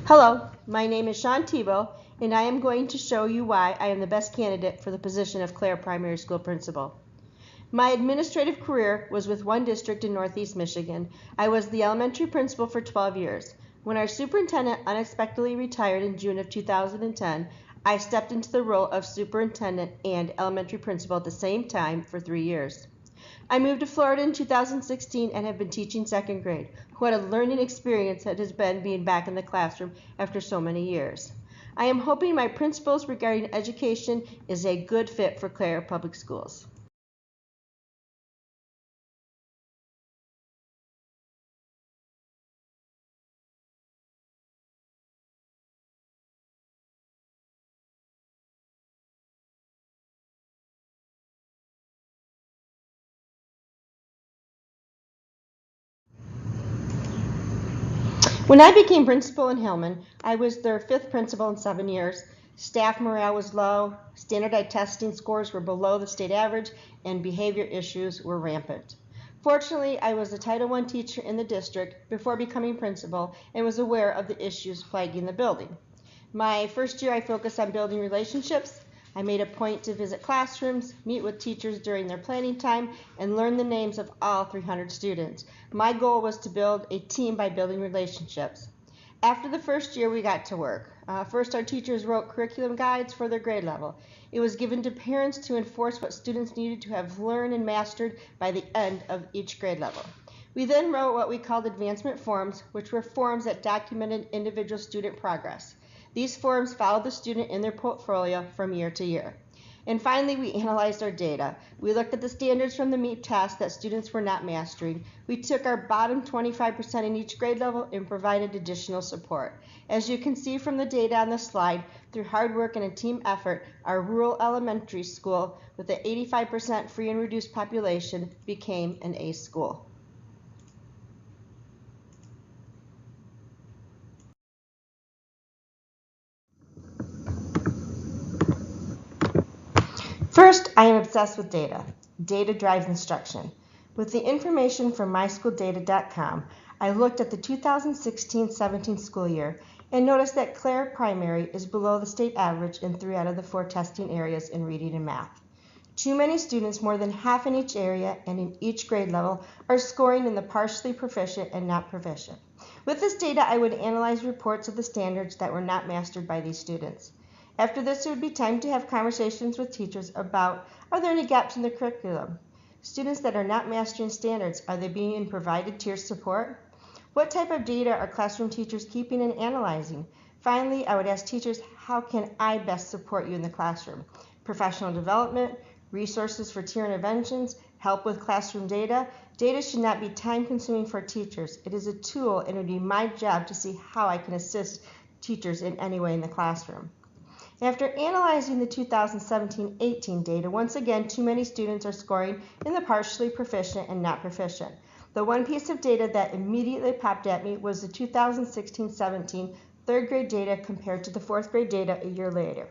Hello, my name is Sean Tebow, and I am going to show you why I am the best candidate for the position of Clare Primary School Principal. My administrative career was with one district in Northeast Michigan. I was the elementary principal for 12 years. When our superintendent unexpectedly retired in June of 2010, I stepped into the role of superintendent and elementary principal at the same time for 3 years. I moved to Florida in 2016 and have been teaching second grade. What a learning experience it has been being back in the classroom after so many years. I am hoping my principles regarding education is a good fit for Clare Public Schools. When I became principal in Hillman, I was their 5th principal in 7 years. Staff morale was low, standardized testing scores were below the state average, and behavior issues were rampant. Fortunately, I was a Title I teacher in the district before becoming principal and was aware of the issues plaguing the building. My first year, I focused on building relationships. I made a point to visit classrooms, meet with teachers during their planning time, and learn the names of all 300 students. My goal was to build a team by building relationships. After the first year, we got to work. First, our teachers wrote curriculum guides for their grade level. It was given to parents to enforce what students needed to have learned and mastered by the end of each grade level. We then wrote what we called advancement forms, which were forms that documented individual student progress. These forms followed the student in their portfolio from year to year. And finally, we analyzed our data. We looked at the standards from the MEP test that students were not mastering. We took our bottom 25% in each grade level and provided additional support. As you can see from the data on the slide, through hard work and a team effort, our rural elementary school with an 85% free and reduced population became an ACE school. First, I am obsessed with data. Data drives instruction. With the information from myschooldata.com, I looked at the 2016-17 school year and noticed that Clare Primary is below the state average in 3 out of the 4 testing areas in reading and math. Too many students, more than half in each area and in each grade level, are scoring in the partially proficient and not proficient. With this data, I would analyze reports of the standards that were not mastered by these students. After this, it would be time to have conversations with teachers about, are there any gaps in the curriculum? Students that are not mastering standards, are they being provided tier support? What type of data are classroom teachers keeping and analyzing? Finally, I would ask teachers, how can I best support you in the classroom? Professional development, resources for tier interventions, help with classroom data. Data should not be time-consuming for teachers. It is a tool, and it would be my job to see how I can assist teachers in any way in the classroom. After analyzing the 2017-18 data, once again, too many students are scoring in the partially proficient and not proficient. The one piece of data that immediately popped at me was the 2016-17 third grade data compared to the fourth grade data a year later.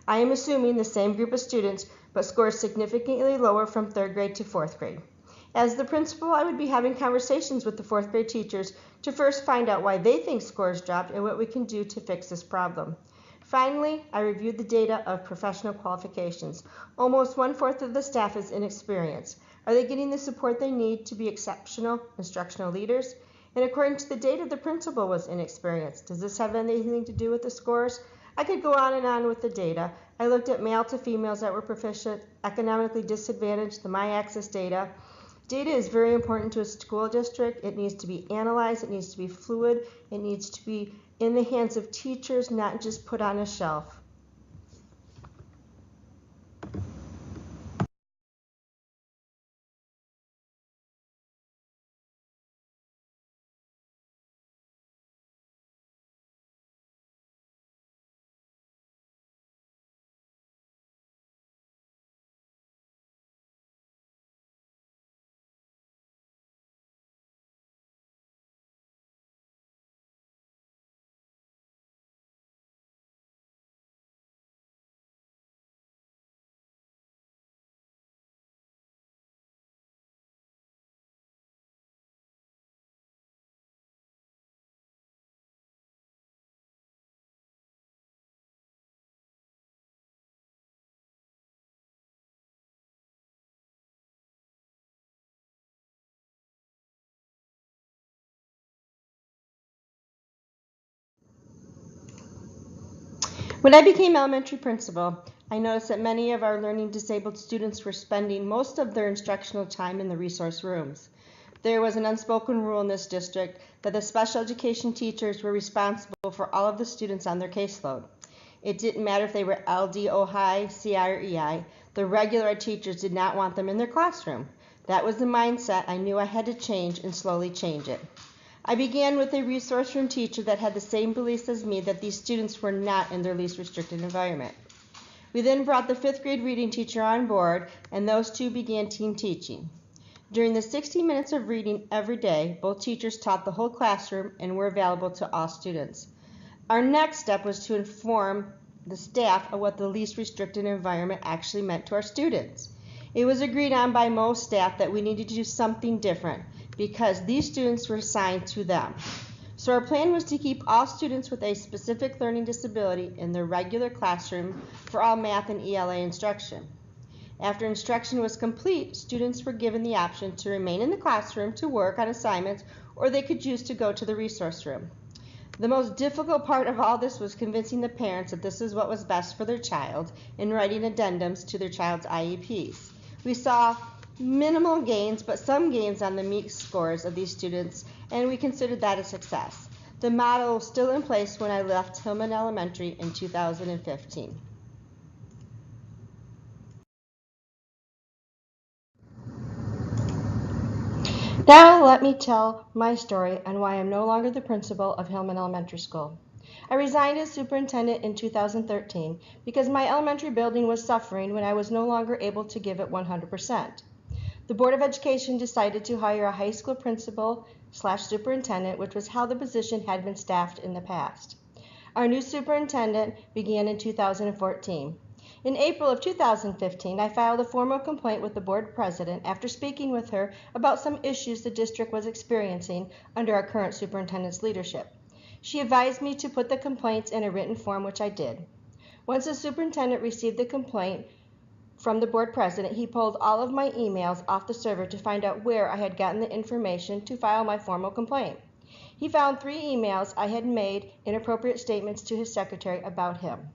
I am assuming the same group of students, but scores significantly lower from third grade to fourth grade. As the principal, I would be having conversations with the fourth grade teachers to first find out why they think scores dropped and what we can do to fix this problem. Finally, I reviewed the data of professional qualifications. Almost 1/4 of the staff is inexperienced. Are they getting the support they need to be exceptional instructional leaders? And according to the data, the principal was inexperienced. Does this have anything to do with the scores? I could go on and on with the data. I looked at male to females that were proficient, economically disadvantaged, the my-access data. Data is very important to a school district. It needs to be analyzed, it needs to be fluid, it needs to be in the hands of teachers, not just put on a shelf. When I became elementary principal, I noticed that many of our learning disabled students were spending most of their instructional time in the resource rooms. There was an unspoken rule in this district that the special education teachers were responsible for all of the students on their caseload. It didn't matter if they were LD, OHI, CI, or EI. The regular ed teachers did not want them in their classroom. That was the mindset I knew I had to change and slowly change it. I began with a resource room teacher that had the same beliefs as me that these students were not in their least restricted environment. We then brought the 5th grade reading teacher on board, and those two began team teaching. During the 60 minutes of reading every day, both teachers taught the whole classroom and were available to all students. Our next step was to inform the staff of what the least restricted environment actually meant to our students. It was agreed on by most staff that we needed to do something different because these students were assigned to them. So our plan was to keep all students with a specific learning disability in their regular classroom for all math and ELA instruction. After instruction was complete, students were given the option to remain in the classroom to work on assignments, or they could choose to go to the resource room. The most difficult part of all this was convincing the parents that this is what was best for their child and writing addendums to their child's IEPs. We saw minimal gains, but some gains on the MEEC scores of these students, and we considered that a success. The model was still in place when I left Hillman Elementary in 2015. Now let me tell my story on why I'm no longer the principal of Hillman Elementary School. I resigned as superintendent in 2013 because my elementary building was suffering when I was no longer able to give it 100%. The Board of Education decided to hire a high school principal/superintendent, which was how the position had been staffed in the past. Our new superintendent began in 2014. In April of 2015, I filed a formal complaint with the board president after speaking with her about some issues the district was experiencing under our current superintendent's leadership. She advised me to put the complaints in a written form, which I did. Once the superintendent received the complaint from the board president, he pulled all of my emails off the server to find out where I had gotten the information to file my formal complaint. He found 3 emails I had made inappropriate statements to his secretary about him.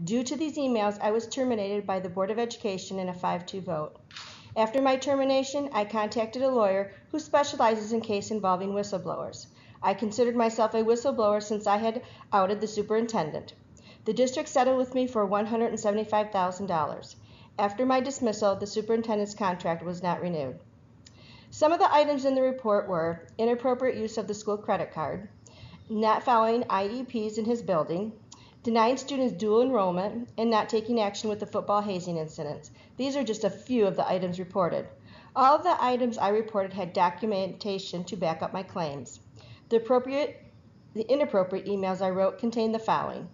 Due to these emails, I was terminated by the Board of Education in a 5-2 vote. After my termination, I contacted a lawyer who specializes in cases involving whistleblowers. I considered myself a whistleblower since I had outed the superintendent. The district settled with me for $175,000. After my dismissal, the superintendent's contract was not renewed. Some of the items in the report were inappropriate use of the school credit card, not following IEPs in his building, denying students dual enrollment, and not taking action with the football hazing incidents. These are just a few of the items reported. All of the items I reported had documentation to back up my claims. The inappropriate emails I wrote contained the following.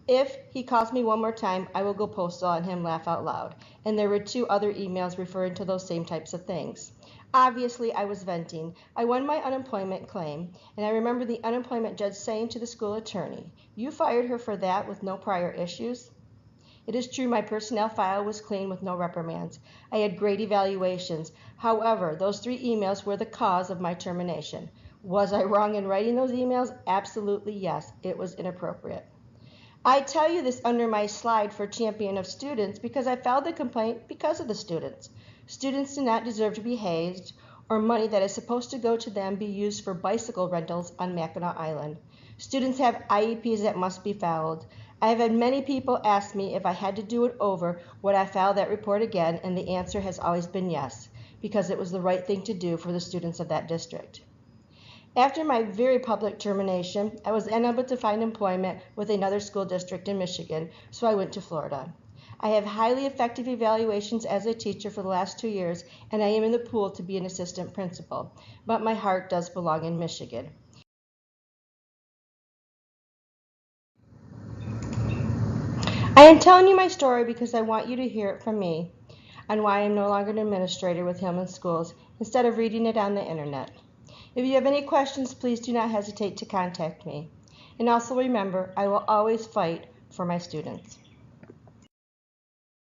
If he calls me one more time, I will go postal on him, laugh out loud. And there were 2 other emails referring to those same types of things. Obviously, I was venting. I won my unemployment claim, and I remember the unemployment judge saying to the school attorney, "You fired her for that with no prior issues?" It is true my personnel file was clean with no reprimands. I had great evaluations. However, those 3 emails were the cause of my termination. Was I wrong in writing those emails? Absolutely yes. It was inappropriate. I tell you this under my slide for Champion of Students because I filed the complaint because of the students. Students do not deserve to be hazed or money that is supposed to go to them be used for bicycle rentals on Mackinac Island. Students have IEPs that must be followed. I have had many people ask me if I had to do it over, would I file that report again, and the answer has always been yes, because it was the right thing to do for the students of that district. After my very public termination, I was unable to find employment with another school district in Michigan, so I went to Florida. I have highly effective evaluations as a teacher for the last 2 years, and I am in the pool to be an assistant principal, but my heart does belong in Michigan. I am telling you my story because I want you to hear it from me on why I am no longer an administrator with Hillman Schools instead of reading it on the internet. If you have any questions, please do not hesitate to contact me. And also remember, I will always fight for my students.